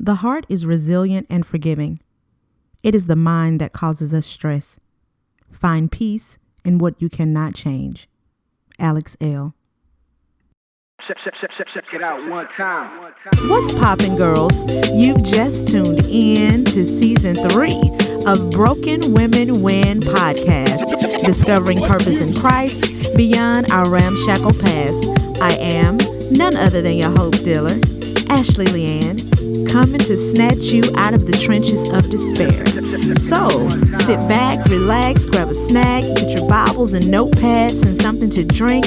The heart is resilient and forgiving. It is the mind that causes us stress. Find peace in what you cannot change. Alex L. Check it out one time. What's poppin', girls? You've just tuned in to season 3 of Broken Women Win podcast, discovering purpose in Christ beyond our ramshackle past. I am none other than your hope dealer, Ashley Leanne, coming to snatch you out of the trenches of despair. So, sit back, relax, grab a snack, get your Bibles and notepads and something to drink,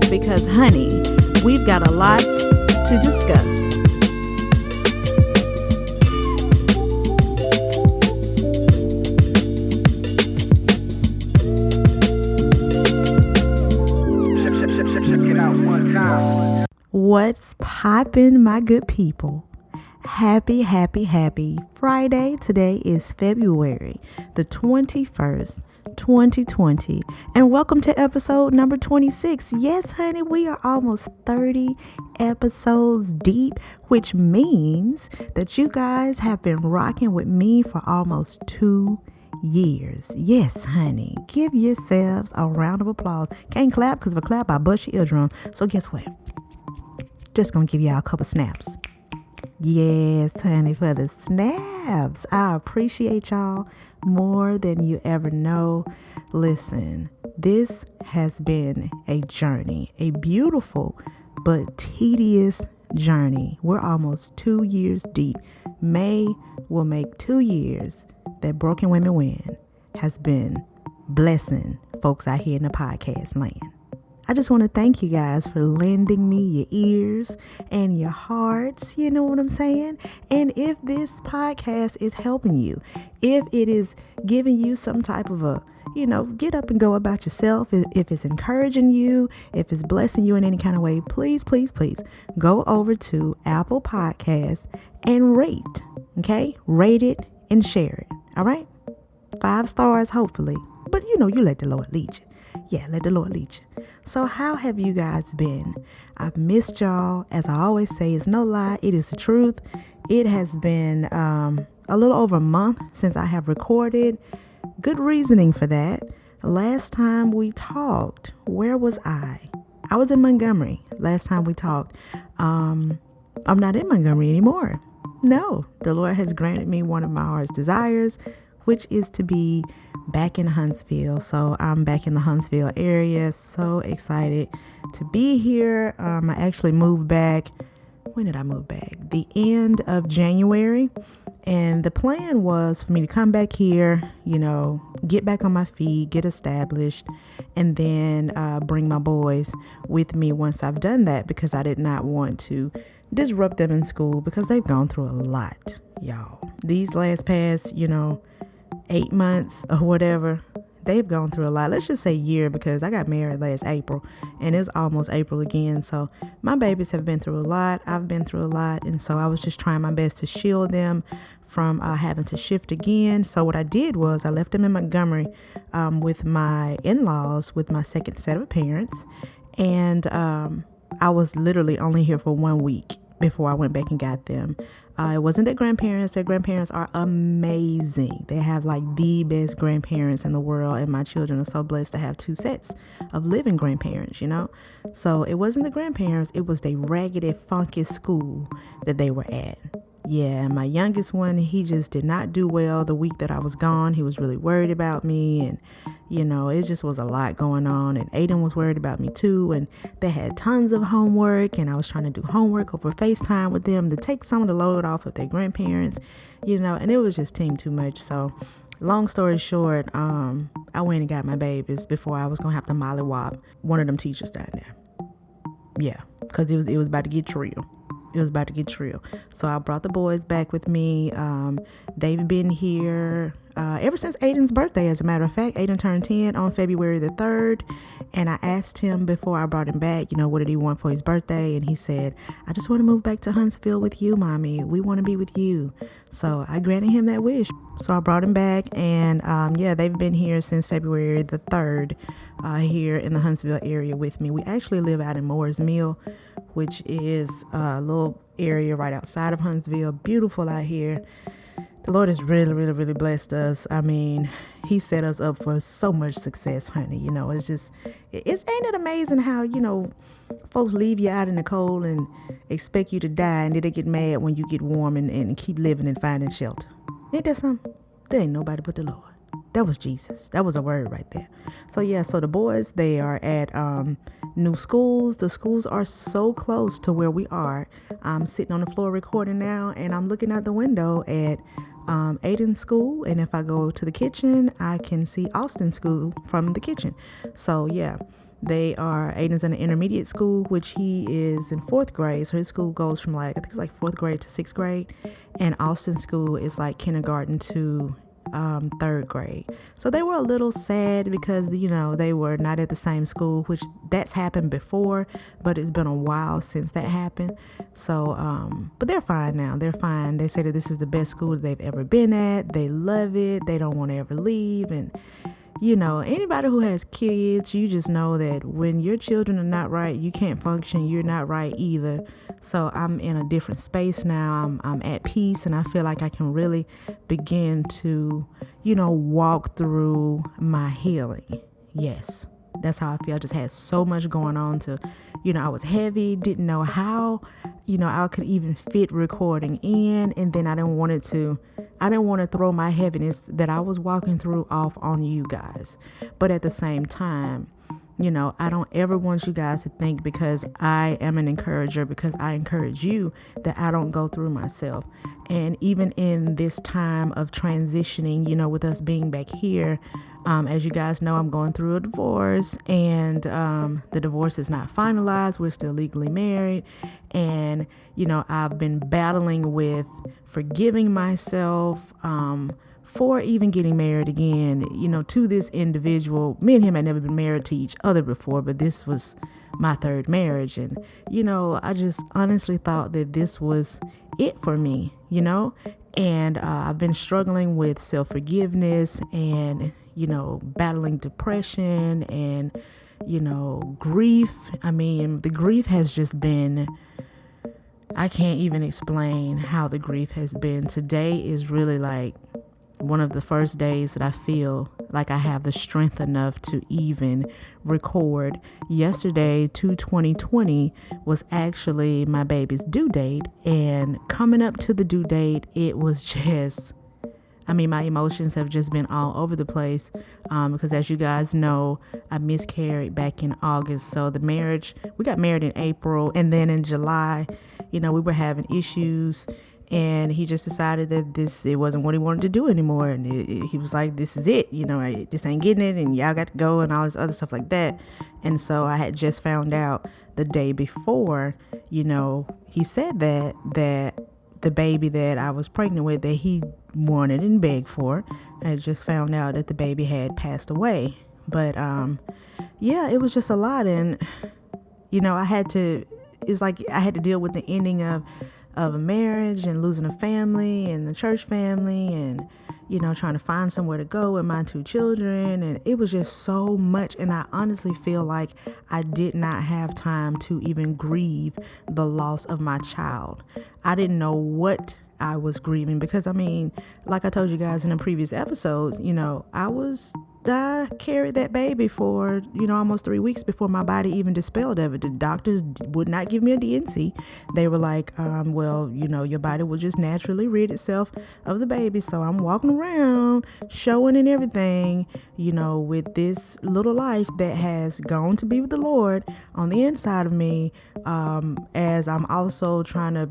because honey, we've got a lot to discuss. Check it out one time. What's poppin', my good people? Happy Friday. Today is February the 21st, 2020, and welcome to episode number 26. Yes, honey, we are almost 30 episodes deep, which means that you guys have been rocking with me for almost 2 years. Yes, honey, give yourselves a round of applause. Can't clap, because if I clap, I bust your eardrum. So guess what? Just gonna give y'all a couple snaps. Yes, honey, for the snaps. I appreciate y'all more than you ever know. Listen, this has been a journey, a beautiful but tedious journey. We're almost 2 years deep. May will make 2 years that Broken Women Win has been blessing folks out here in the podcast land. I just want to thank you guys for lending me your ears and your hearts. You know what I'm saying? And if this podcast is helping you, if it is giving you some type of a, get up and go about yourself, if it's encouraging you, if it's blessing you in any kind of way, please go over to Apple Podcasts and rate. Okay? Rate it and share it. All right? 5 stars, hopefully. But you let the Lord lead you. Yeah, let the Lord lead you. So how have you guys been? I've missed y'all. As I always say, it's no lie. It is the truth. It has been a little over a month since I have recorded. Good reasoning for that. Last time we talked, where was I? I was in Montgomery last time we talked. I'm not in Montgomery anymore. No, the Lord has granted me one of my heart's desires, which is to be back in Huntsville. So I'm back in the Huntsville area. So excited to be here. I actually moved back. When did I move back? The end of January. And the plan was for me to come back here, get back on my feet, get established, and then bring my boys with me once I've done that, because I did not want to disrupt them in school, because they've gone through a lot, y'all. These past 8 months or whatever, they've gone through a lot. Let's just say year, because I got married last April and it's almost April again. So my babies have been through a lot. I've been through a lot. And so I was just trying my best to shield them from having to shift again. So what I did was I left them in Montgomery with my in-laws, with my second set of parents. And I was literally only here for 1 week before I went back and got them. It wasn't their grandparents. Their grandparents are amazing. They have the best grandparents in the world. And my children are so blessed to have 2 sets of living grandparents, So it wasn't the grandparents. It was the raggedy, funky school that they were at. Yeah, my youngest one, he just did not do well the week that I was gone. He was really worried about me, and it just was a lot going on. And Aiden was worried about me too, and they had tons of homework, and I was trying to do homework over FaceTime with them to take some of the load off of their grandparents, and it was just team too much. So long story short, I went and got my babies before I was gonna have to mollywop one of them teachers down there. Yeah, because it was about to get real. It was about to get real. So I brought the boys back with me. They've been here ever since Aiden's birthday. As a matter of fact, Aiden turned 10 on February the 3rd. And I asked him before I brought him back, what did he want for his birthday? And he said, I just want to move back to Huntsville with you, Mommy. We want to be with you. So I granted him that wish. So I brought him back. And they've been here since February the 3rd here in the Huntsville area with me. We actually live out in Moore's Mill, which is a little area right outside of Huntsville. Beautiful out here. The Lord has really, really, really blessed us. I mean, he set us up for so much success, honey. It's just, ain't it amazing how, folks leave you out in the cold and expect you to die, and then they get mad when you get warm and keep living and finding shelter. Ain't that something? There ain't nobody but the Lord. That was Jesus. That was a word right there. So the boys, they are at new schools. The schools are so close to where we are. I'm sitting on the floor recording now, and I'm looking out the window at Aiden's school, and if I go to the kitchen, I can see Austin's school from the kitchen. So Aiden's in an intermediate school, which he is in 4th grade. So his school goes from I think it's 4th grade to 6th grade, and Austin's school is kindergarten to 3rd grade. So they were a little sad because they were not at the same school, which that's happened before, but it's been a while since that happened. So but they're fine now. They're fine. They say that this is the best school they've ever been at. They love it. They don't want to ever leave. And anybody who has kids, you just know that when your children are not right, you can't function. You're not right either. So I'm in a different space now. I'm at peace, and I feel like I can really begin to, walk through my healing. Yes, that's how I feel. I just had so much going on I was heavy, didn't know how, I could even fit recording in. And then I didn't want to throw my heaviness that I was walking through off on you guys. But at the same time, I don't ever want you guys to think because I am an encourager, because I encourage you, that I don't go through myself. And even in this time of transitioning, with us being back here, as you guys know, I'm going through a divorce, and the divorce is not finalized. We're still legally married. And, I've been battling with forgiving myself, for even getting married again, to this individual. Me and him had never been married to each other before, but this was my 3rd marriage. And, I just honestly thought that this was it for me, and I've been struggling with self-forgiveness and, battling depression and, grief. I mean, the grief has just been, I can't even explain how the grief has been. Today is really one of the first days that I feel like I have the strength enough to even record. Yesterday, 2/20/20, was actually my baby's due date. And coming up to the due date, it was just, my emotions have just been all over the place. Because as you guys know, I miscarried back in August. So we got married in April. And then in July, we were having issues. And he just decided that it wasn't what he wanted to do anymore. And he was like, this is it. I just ain't getting it. And y'all got to go and all this other stuff like that. And so I had just found out the day before, he said that the baby that I was pregnant with, that he wanted and begged for, I had just found out that the baby had passed away. But, it was just a lot. And, I had to deal with the ending of a marriage and losing a family and the church family and, trying to find somewhere to go with my 2 children. And it was just so much. And I honestly feel like I did not have time to even grieve the loss of my child. I didn't know what I was grieving because, like I told you guys in the previous episodes, I carried that baby for, almost 3 weeks before my body even dispelled of it. The doctors would not give me a D&C. They were like, your body will just naturally rid itself of the baby. So I'm walking around showing and everything, with this little life that has gone to be with the Lord on the inside of me, as I'm also trying to,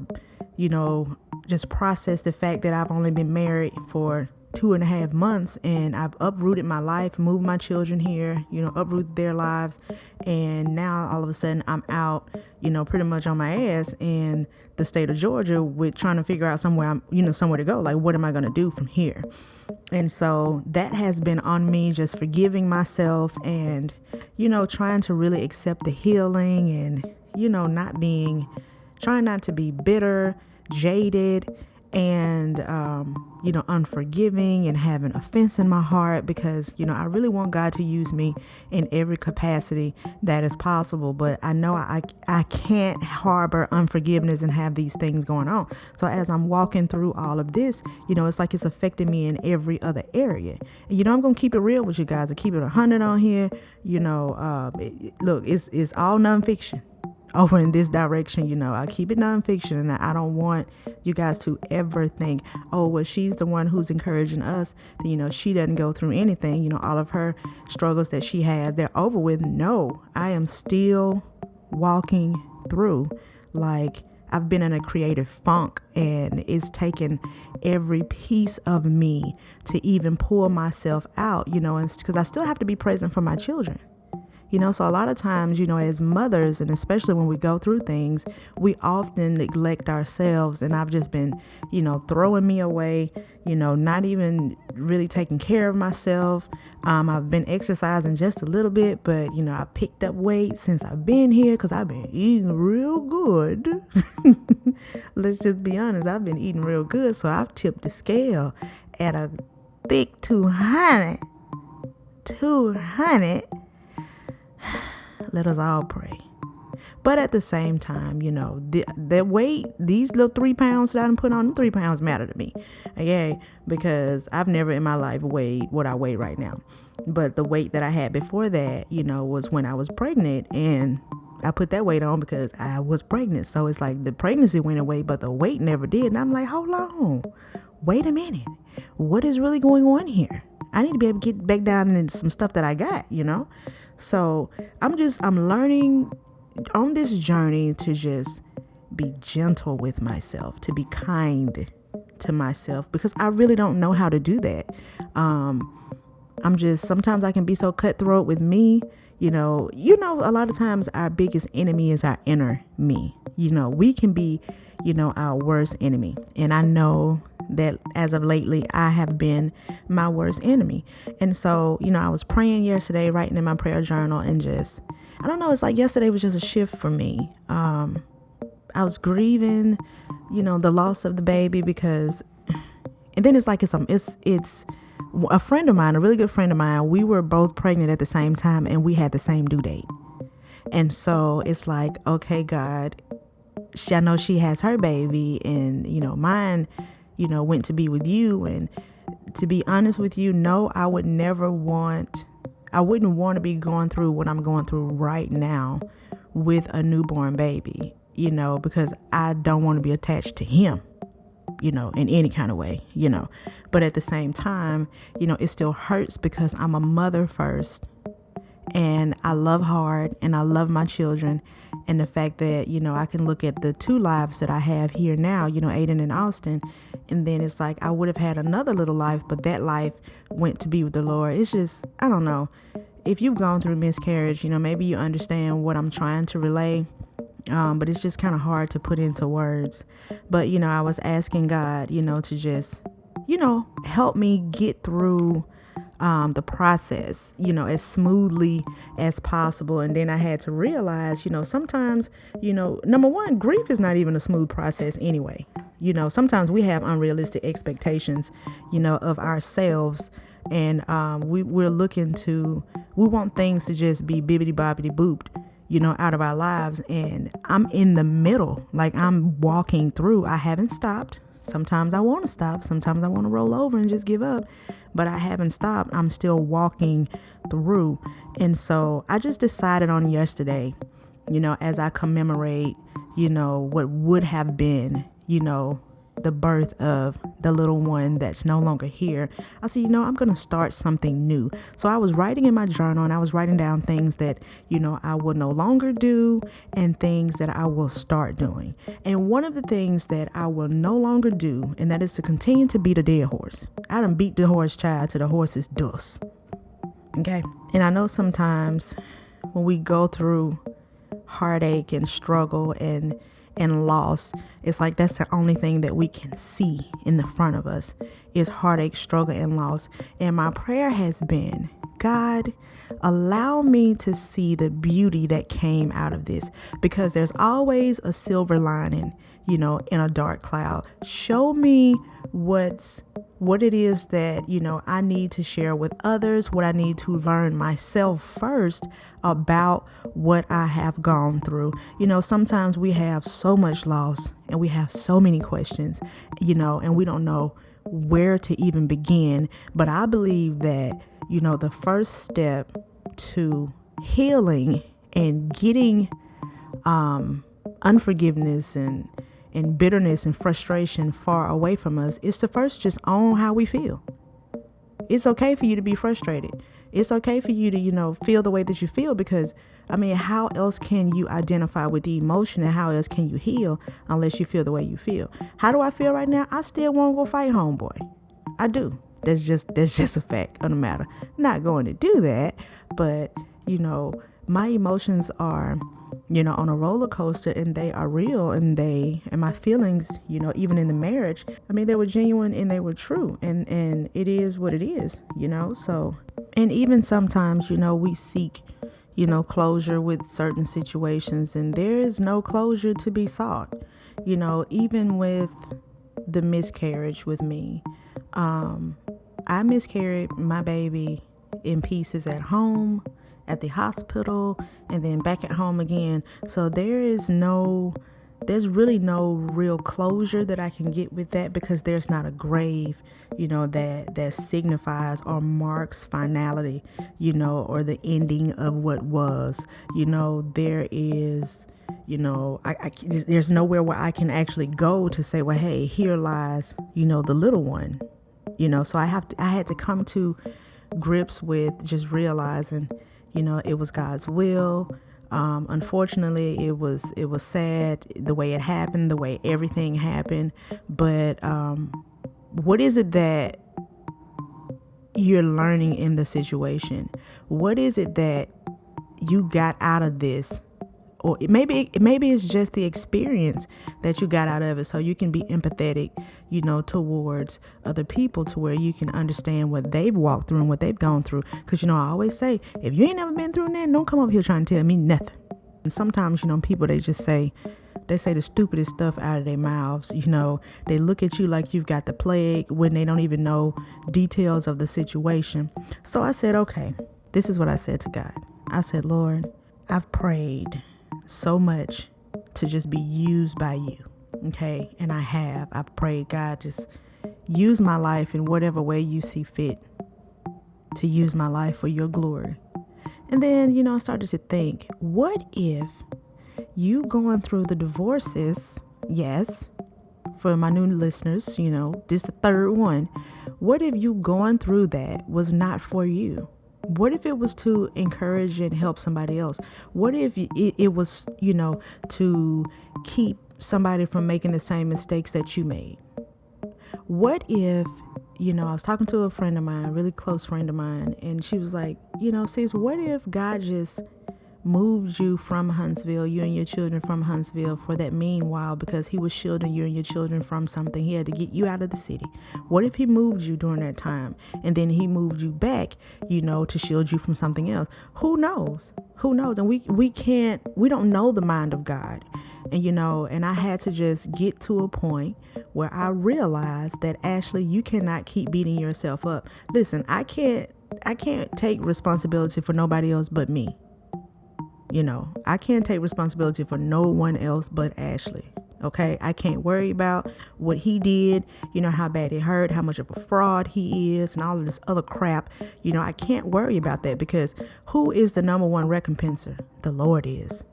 just process the fact that I've only been married for 2.5 months, and I've uprooted my life, moved my children here, uprooted their lives. And now all of a sudden I'm out, pretty much on my ass in the state of Georgia with trying to figure out somewhere to go. Like, what am I going to do from here? And so that has been on me, just forgiving myself and, trying to really accept the healing and, trying not to be bitter, jaded, and, unforgiving and having offense in my heart, because, I really want God to use me in every capacity that is possible. But I know I can't harbor unforgiveness and have these things going on. So as I'm walking through all of this, it's like it's affecting me in every other area. And, I'm going to keep it real with you guys. I keep it 100 on here. Look, it's all nonfiction over in this direction. I keep it nonfiction, and I don't want you guys to ever think, oh, well, she's the one who's encouraging us. She doesn't go through anything. All of her struggles that she had, they're over with. No, I am still walking through. Like, I've been in a creative funk, and it's taken every piece of me to even pull myself out, and because I still have to be present for my children. So a lot of times, as mothers, and especially when we go through things, we often neglect ourselves. And I've just been, throwing me away, not even really taking care of myself. I've been exercising just a little bit, but, I picked up weight since I've been here because I've been eating real good. Let's just be honest. I've been eating real good. So I've tipped the scale at a thick 200. Let us all pray. But at the same time, the weight, these little 3 pounds that I done put on, 3 pounds matter to me. Okay. Because I've never in my life weighed what I weigh right now. But the weight that I had before that, was when I was pregnant, and I put that weight on because I was pregnant. So it's like the pregnancy went away, but the weight never did. And I'm like, hold on, wait a minute. What is really going on here? I need to be able to get back down into some stuff that I got, So I'm learning on this journey to just be gentle with myself, to be kind to myself, because I really don't know how to do that. Sometimes I can be so cutthroat with me, a lot of times our biggest enemy is our inner me. We can be, our worst enemy. And I know that as of lately, I have been my worst enemy. And so, I was praying yesterday, writing in my prayer journal, and I don't know, it's like yesterday was just a shift for me. I was grieving, the loss of the baby, because, and then it's like, it's a friend of mine, a really good friend of mine. We were both pregnant at the same time, and we had the same due date. And so it's like, okay, God, I know she has her baby, and, mine, went to be with you. And to be honest with you, no, I wouldn't want to be going through what I'm going through right now with a newborn baby, because I don't want to be attached to him, in any kind of way, but at the same time, it still hurts because I'm a mother first, and I love hard, and I love my children. And the fact that, I can look at the 2 lives that I have here now, Aiden and Austin, and then it's like I would have had another little life, but that life went to be with the Lord. It's just, I don't know. If you've gone through miscarriage, maybe you understand what I'm trying to relay, but it's just kind of hard to put into words. But, I was asking God, to just, help me get through the process, as smoothly as possible. And then I had to realize, sometimes, number one, grief is not even a smooth process anyway. Sometimes we have unrealistic expectations, of ourselves. And we want things to just be bibbity bobbity booped, out of our lives. And I'm in the middle, like I'm walking through. I haven't stopped. Sometimes I want to stop. Sometimes I want to roll over and just give up. But I haven't stopped. I'm still walking through. And so I just decided on yesterday, as I commemorate, what would have been, the birth of the little one that's no longer here. I said, I'm going to start something new. So I was writing in my journal, and I was writing down things that, I will no longer do, and things that I will start doing. And one of the things that I will no longer do, and that is to continue to beat a dead horse. I done beat the horse, child, to the horse's dust. Okay. And I know sometimes when we go through heartache and struggle and loss, it's like that's the only thing that we can see in the front of us is heartache, struggle, and loss. And my prayer has been, God, allow me to see the beauty that came out of this, because there's always a silver lining, in a dark cloud. Show me what it is that, I need to share with others, what I need to learn myself first about what I have gone through. Sometimes we have so much loss and we have so many questions, and we don't know where to even begin. But I believe that, the first step to healing and getting unforgiveness and bitterness and frustration far away from us is to first just own how we feel. It's okay for you to be frustrated. It's okay for you to, feel the way that you feel, because, how else can you identify with the emotion, and how else can you heal unless you feel the way you feel? How do I feel right now? I still want to go fight homeboy. I do. That's just a fact of the matter. Not going to do that, but, my emotions are, on a roller coaster, and they are real, and my feelings, even in the marriage, they were genuine and they were true, and it is what it is, so, and even sometimes, we seek, closure with certain situations, and there is no closure to be sought, even with the miscarriage with me. I miscarried my baby in pieces at home, at the hospital, and then back at home again. So there's really no real closure that I can get with that, because there's not a grave, that signifies or marks finality, or the ending of what was. There is, there's nowhere where I can actually go to say, well, hey, here lies, the little one, so I had to come to grips with just realizing, it was God's will. Unfortunately, it was sad the way it happened, the way everything happened. But what is it that you're learning in the situation? What is it that you got out of this? Or maybe it's just the experience that you got out of it, so you can be empathetic, towards other people, to where you can understand what they've walked through and what they've gone through. Because, I always say, if you ain't never been through that, don't come up here trying to tell me nothing. And sometimes, people, they say the stupidest stuff out of their mouths. They look at you like you've got the plague when they don't even know details of the situation. So I said, okay, this is what I said to God. I said, Lord, I've prayed so much to just be used by you. Okay. And I've prayed, God, just use my life in whatever way you see fit to use my life for your glory. And then, I started to think, what if you going through the divorces? Yes. For my new listeners, this is the third one. What if you going through that was not for you? What if it was to encourage and help somebody else? What if it was, to keep somebody from making the same mistakes that you made? What if, I was talking to a friend of mine, a really close friend of mine, and she was like, sis, what if God just moved you from Huntsville, you and your children from Huntsville for that meanwhile, because he was shielding you and your children from something. He had to get you out of the city. What if he moved you during that time, and then he moved you back, to shield you from something else? Who knows? And we don't know the mind of God. And, and I had to just get to a point where I realized that, Ashley, you cannot keep beating yourself up. Listen, I can't take responsibility for nobody else but me. I can't take responsibility for no one else but Ashley. Okay. I can't worry about what he did, how bad it hurt, how much of a fraud he is, and all of this other crap. I can't worry about that, because who is the number one recompenser? The Lord is.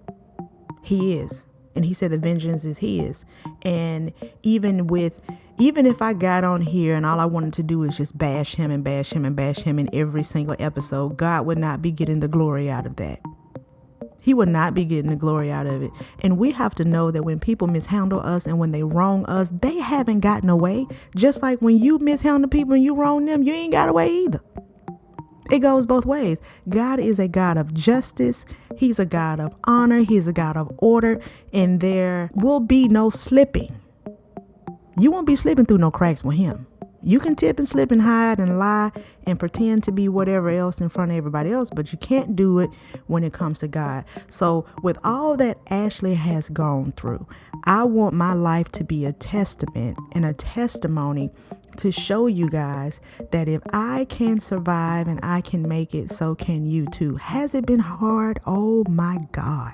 He is. And he said the vengeance is his. And even if I got on here and all I wanted to do is just bash him and bash him and bash him in every single episode, God would not be getting the glory out of that. He would not be getting the glory out of it. And we have to know that when people mishandle us and when they wrong us, they haven't gotten away. Just like when you mishandle people and you wrong them, you ain't got away either. It goes both ways. God is a God of justice. He's a God of honor. He's a God of order. And there will be no slipping. You won't be slipping through no cracks with him. You can tip and slip and hide and lie and pretend to be whatever else in front of everybody else, but you can't do it when it comes to God. So with all that Ashley has gone through, I want my life to be a testament and a testimony to show you guys that if I can survive and I can make it, so can you too. Has it been hard? Oh my God.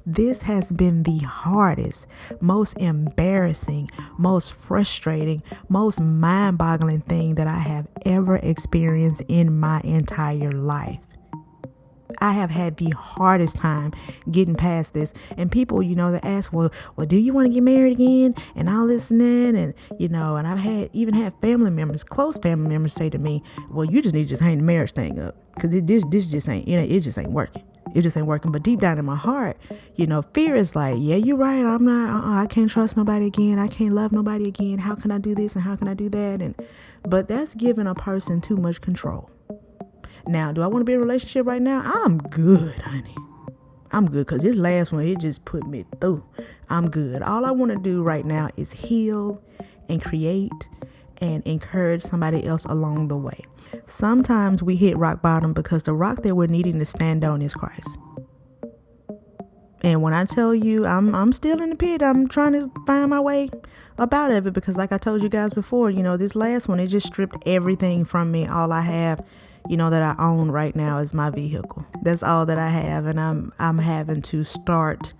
This has been the hardest, most embarrassing, most frustrating, most mind-boggling thing that I have ever experienced in my entire life. I have had the hardest time getting past this. And people, they ask, well, do you want to get married again? And all this and that. And, and I've even had family members, close family members say to me, well, you just need to just hang the marriage thing up. Because this just ain't, it just ain't working. It just ain't working. But deep down in my heart, fear is like, yeah, you're right. I'm not, I can't trust nobody again. I can't love nobody again. How can I do this and how can I do that? But that's giving a person too much control. Now, do I want to be in a relationship right now? I'm good, honey. I'm good because this last one, it just put me through. I'm good. All I want to do right now is heal and create and encourage somebody else along the way. Sometimes we hit rock bottom because the rock that we're needing to stand on is Christ. And when I tell you I'm still in the pit, I'm trying to find my way up out of it because like I told you guys before, this last one, it just stripped everything from me. All I have, that I own right now is my vehicle. That's all that I have. And I'm having to start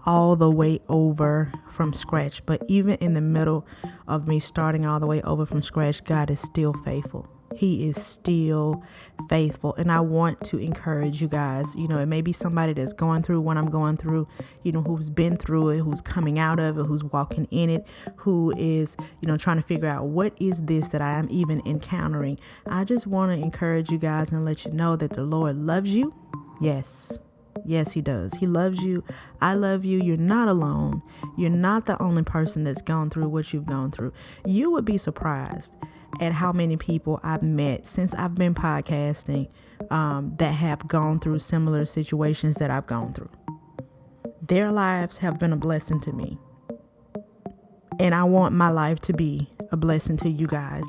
all the way over from scratch. But even in the middle of me starting all the way over from scratch, God is still faithful. He is still faithful. And I want to encourage you guys, it may be somebody that's going through what I'm going through, who's been through it, who's coming out of it, who's walking in it, who is, trying to figure out what is this that I am even encountering. I just want to encourage you guys and let you know that the Lord loves you. Yes. Yes, he does. He loves you. I love you. You're not alone. You're not the only person that's gone through what you've gone through. You would be surprised at how many people I've met since I've been podcasting that have gone through similar situations that I've gone through. Their lives have been a blessing to me. And I want my life to be a blessing to you guys.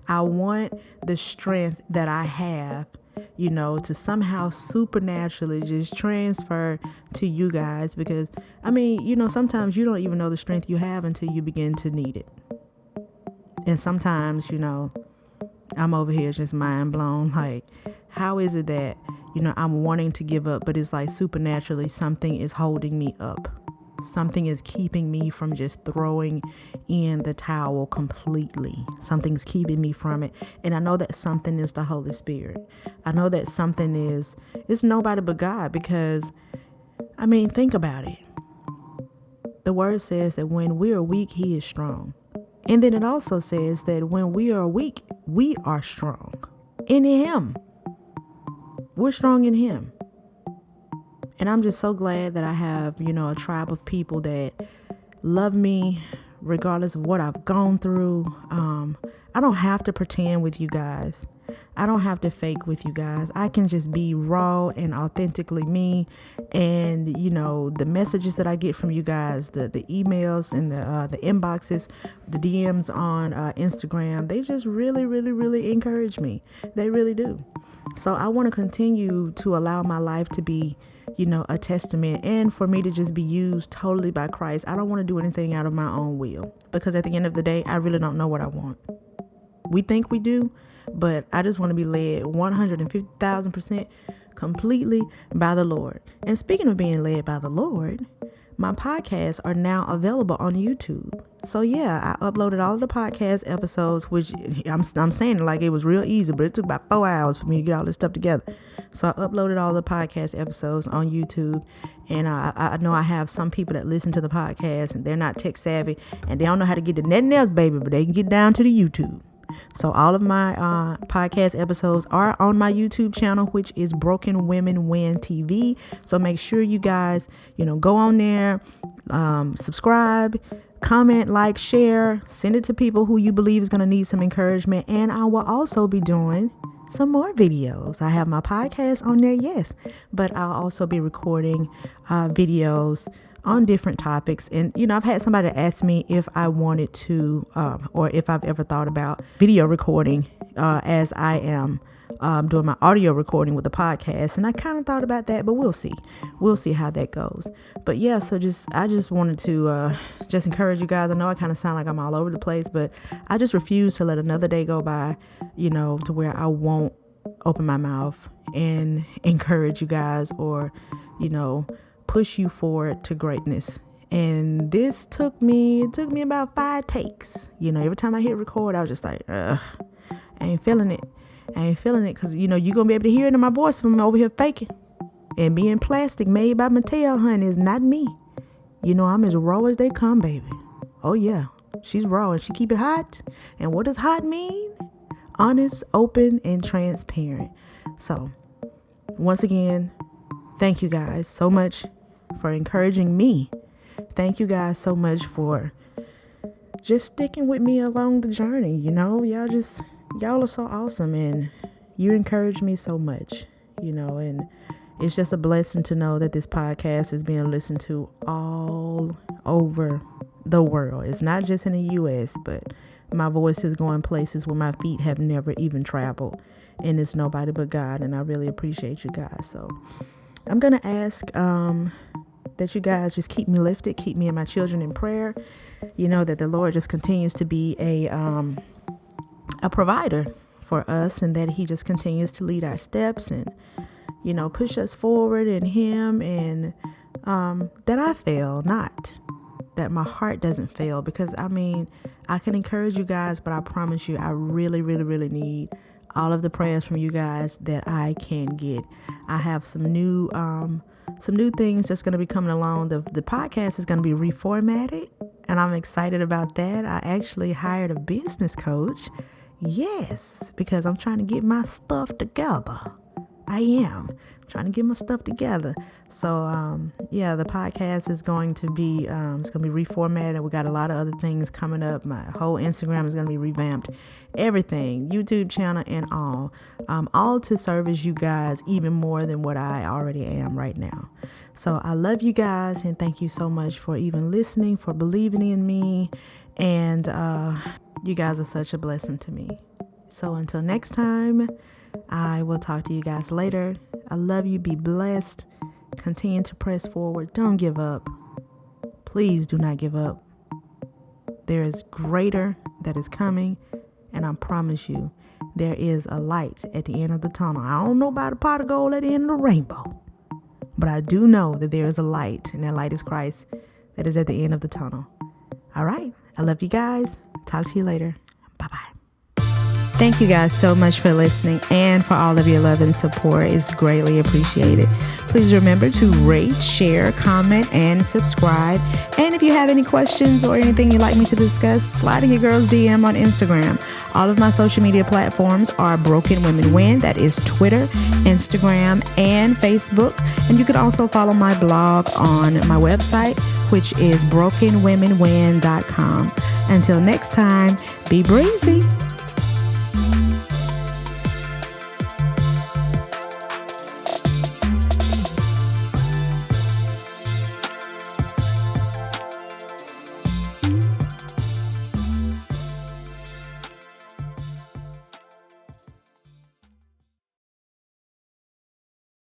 I want the strength that I have, to somehow supernaturally just transfer to you guys. Because, sometimes you don't even know the strength you have until you begin to need it. And sometimes, I'm over here just mind blown. Like, how is it that, I'm wanting to give up, but it's like supernaturally something is holding me up. Something is keeping me from just throwing in the towel completely. Something's keeping me from it. And I know that something is the Holy Spirit. I know that something it's nobody but God because, think about it. The word says that when we are weak, he is strong. And then it also says that when we are weak, we are strong in him. We're strong in him. And I'm just so glad that I have, a tribe of people that love me regardless of what I've gone through. I don't have to pretend with you guys. I don't have to fake with you guys. I can just be raw and authentically me. And, the messages that I get from you guys, the emails and the inboxes, the DMs on Instagram, they just really, really, really encourage me. They really do. So I want to continue to allow my life to be, a testament and for me to just be used totally by Christ. I don't want to do anything out of my own will because at the end of the day, I really don't know what I want. We think we do, but I just want to be led 150,000% completely by the Lord. And speaking of being led by the Lord, my podcasts are now available on YouTube. So yeah, I uploaded all of the podcast episodes, which I'm saying it like it was real easy, but it took about 4 hours for me to get all this stuff together. So I uploaded all the podcast episodes on YouTube. And I know I have some people that listen to the podcast and they're not tech savvy and they don't know how to get to nothing else, baby, but they can get down to the YouTube. So all of my podcast episodes are on my YouTube channel, which is Broken Women Win TV. So make sure you guys, go on there, subscribe, comment, like, share, send it to people who you believe is going to need some encouragement. And I will also be doing some more videos. I have my podcast on there, yes, but I'll also be recording videos on different topics. And, I've had somebody ask me if I wanted to, or if I've ever thought about video recording as I am doing my audio recording with the podcast. And I kind of thought about that, but we'll see. We'll see how that goes. But yeah, so I just wanted to just encourage you guys. I know I kind of sound like I'm all over the place, but I just refuse to let another day go by, to where I won't open my mouth and encourage you guys or, push you forward to greatness. And this took me about 5 takes. Every time I hit record, I was just like, I ain't feeling it. Because, you're going to be able to hear it in my voice if I'm over here faking. And being plastic made by Mattel, honey, is not me. I'm as raw as they come, baby. Oh, yeah. She's raw and she keep it hot. And what does hot mean? Honest, open, and transparent. So, once again, thank you guys so much for encouraging me. Thank you guys so much for just sticking with me along the journey. Y'all are so awesome, and you encourage me so much, and it's just a blessing to know that this podcast is being listened to all over the world. It's not just in the U.S., but my voice is going places where my feet have never even traveled, and it's nobody but God, and I really appreciate you guys. So I'm going to ask that you guys just keep me lifted, keep me and my children in prayer, that the Lord just continues to be a provider for us, and that he just continues to lead our steps and, push us forward in him, and that I fail not, that my heart doesn't fail, because I can encourage you guys, but I promise you, I really, really, really need all of the prayers from you guys that I can get. I have some new things that's going to be coming along. The podcast is going to be reformatted, and I'm excited about that. I actually hired a business coach. Yes, because I'm trying to get my stuff together. I am trying to get my stuff together. So, the podcast is going to be, it's going to be reformatted. We got a lot of other things coming up. My whole Instagram is going to be revamped. Everything, YouTube channel and all to service you guys even more than what I already am right now. So I love you guys, and thank you so much for even listening, for believing in me. And, you guys are such a blessing to me. So until next time, I will talk to you guys later. I love you. Be blessed. Continue to press forward. Don't give up. Please do not give up. There is greater that is coming, and I promise you, there is a light at the end of the tunnel. I don't know about a pot of gold at the end of the rainbow, but I do know that there is a light, and that light is Christ that is at the end of the tunnel. All right. I love you guys. Talk to you later. Bye-bye. Thank you guys so much for listening and for all of your love and support. It's greatly appreciated. Please remember to rate, share, comment, and subscribe. And if you have any questions or anything you'd like me to discuss, slide in your girl's DM on Instagram. All of my social media platforms are Broken Women Win. That is Twitter, Instagram, and Facebook. And you can also follow my blog on my website, which is brokenwomenwin.com. Until next time, be breezy.